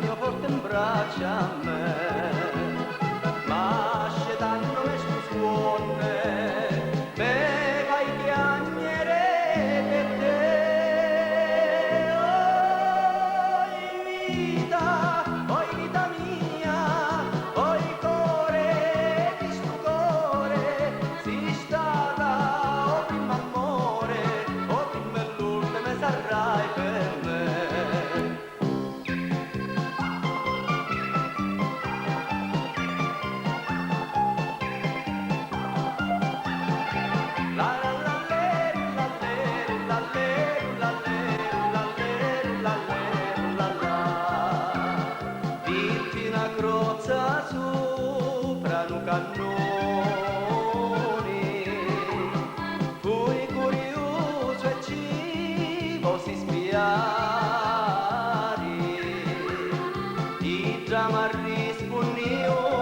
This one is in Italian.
mio forte in braccia a me, ma scetanno me stu suonne, me fai piagnere per te. Oi vita mia, oi core di stu core, si stata o prima amore, o prima e l'ultima sarai per me. La la la le, la le, la le, la le, la le, la le, la la. Dirti una crozza sopra un cannone, fui curioso e ci vosi spiare, ti già m'ha risposto